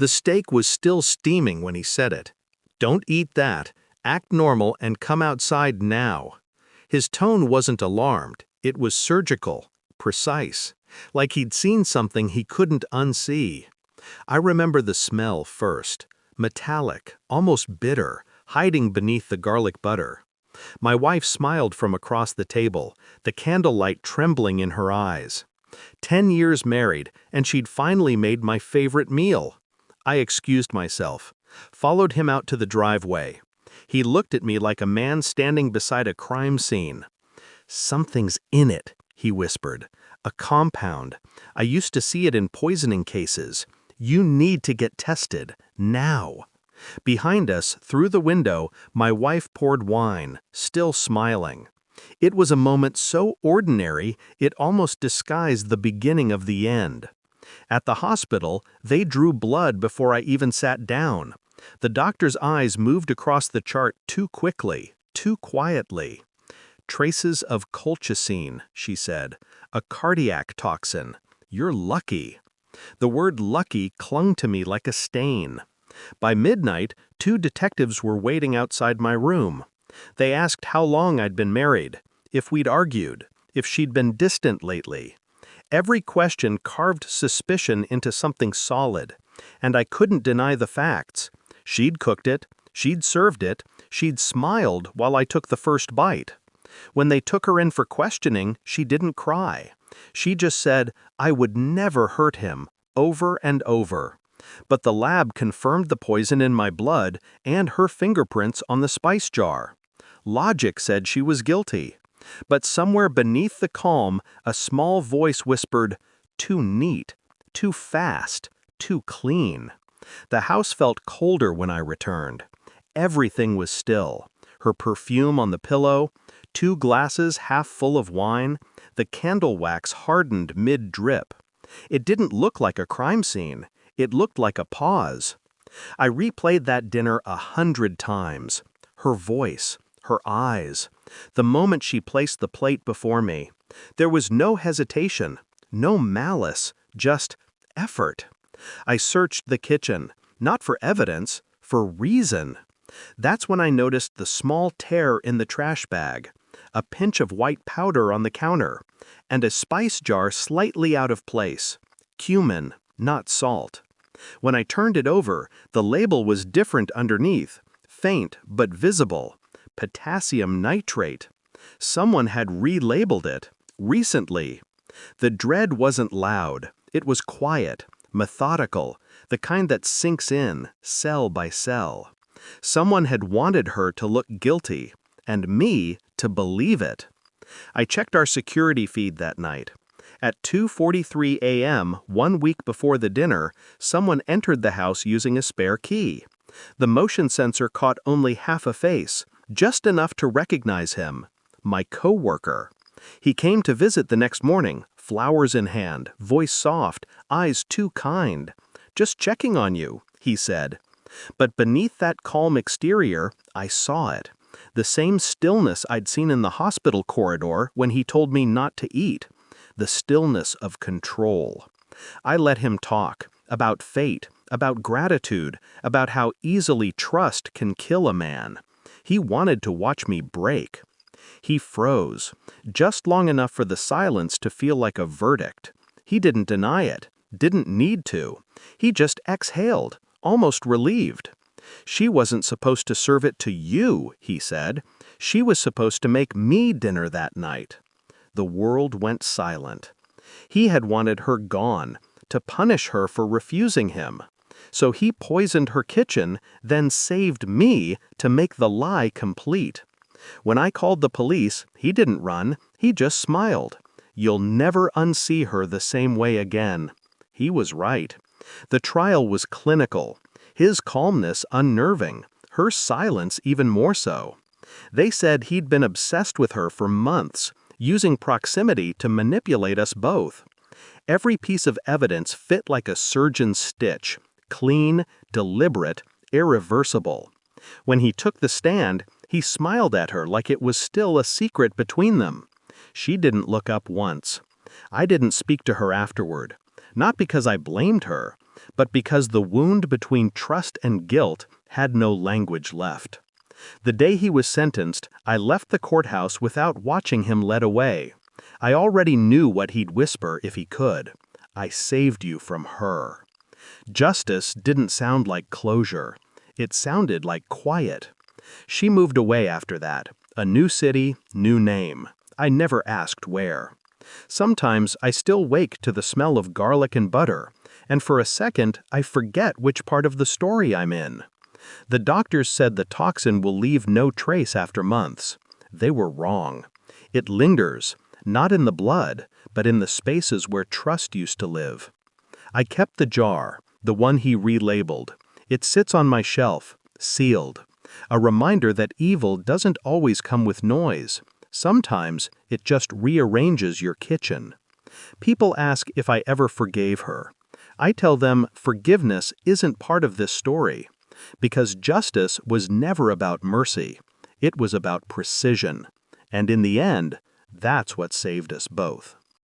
The steak was still steaming when he said it. "Don't eat that. Act normal and come outside now." His tone wasn't alarmed. It was surgical, precise, like he'd seen something he couldn't unsee. I remember the smell first. Metallic, almost bitter, hiding beneath the garlic butter. My wife smiled from across the table, the candlelight trembling in her eyes. 10 years married, and she'd finally made my favorite meal. I excused myself, followed him out to the driveway. He looked at me like a man standing beside a crime scene. "Something's in it," he whispered. "A compound. I used to see it in poisoning cases. You need to get tested, now." Behind us, through the window, my wife poured wine, still smiling. It was a moment so ordinary, it almost disguised the beginning of the end. At the hospital, they drew blood before I even sat down. The doctor's eyes moved across the chart too quickly, too quietly. "Traces of colchicine," she said. "A cardiac toxin. You're lucky." The word lucky clung to me like a stain. By midnight, 2 detectives were waiting outside my room. They asked how long I'd been married, if we'd argued, if she'd been distant lately. Every question carved suspicion into something solid, and I couldn't deny the facts. She'd cooked it, she'd served it, she'd smiled while I took the first bite. When they took her in for questioning, she didn't cry. She just said, "I would never hurt him," over and over. But the lab confirmed the poison in my blood and her fingerprints on the spice jar. Logic said she was guilty. But somewhere beneath the calm, a small voice whispered, "Too neat, too fast, too clean." The house felt colder when I returned. Everything was still. Her perfume on the pillow, 2 glasses half full of wine, the candle wax hardened mid-drip. It didn't look like a crime scene. It looked like a pause. I replayed that dinner 100 times. Her voice, her eyes, the moment she placed the plate before me. There was no hesitation, no malice, just effort. I searched the kitchen, not for evidence, for reason. That's when I noticed the small tear in the trash bag, a pinch of white powder on the counter, and a spice jar slightly out of place. Cumin, not salt. When I turned it over, the label was different underneath, faint but visible. Potassium nitrate. Someone had relabeled it, recently. The dread wasn't loud, it was quiet, methodical, the kind that sinks in, cell by cell. Someone had wanted her to look guilty, and me to believe it. I checked our security feed that night. At 2:43 a.m., 1 week before the dinner, someone entered the house using a spare key. The motion sensor caught only half a face, just enough to recognize him. My coworker. He came to visit the next morning, flowers in hand, voice soft, eyes too kind. "Just checking on you," he said. But beneath that calm exterior, I saw it. The same stillness I'd seen in the hospital corridor when he told me not to eat. The stillness of control. I let him talk about fate, about gratitude, about how easily trust can kill a man. He wanted to watch me break. He froze, just long enough for the silence to feel like a verdict. He didn't deny it, didn't need to. He just exhaled, almost relieved. "She wasn't supposed to serve it to you," he said. "She was supposed to make me dinner that night." The world went silent. He had wanted her gone, to punish her for refusing him. So he poisoned her kitchen, then saved me to make the lie complete. When I called the police, he didn't run, he just smiled. "You'll never unsee her the same way again." He was right. The trial was clinical. His calmness unnerving, her silence even more so. They said he'd been obsessed with her for months, using proximity to manipulate us both. Every piece of evidence fit like a surgeon's stitch, clean, deliberate, irreversible. When he took the stand, he smiled at her like it was still a secret between them. She didn't look up once. I didn't speak to her afterward. Not because I blamed her, but because the wound between trust and guilt had no language left. The day he was sentenced, I left the courthouse without watching him led away. I already knew what he'd whisper if he could. I saved you from her. Justice didn't sound like closure. It sounded like quiet. She moved away after that. A new city, new name. I never asked where. Sometimes I still wake to the smell of garlic and butter, and for a second I forget which part of the story I'm in. The doctors said the toxin will leave no trace after months. They were wrong. It lingers, not in the blood, but in the spaces where trust used to live. I kept the jar, the one he relabeled. It sits on my shelf, sealed. A reminder that evil doesn't always come with noise. Sometimes it just rearranges your kitchen. People ask if I ever forgave her. I tell them forgiveness isn't part of this story, because justice was never about mercy. It was about precision. And in the end, that's what saved us both.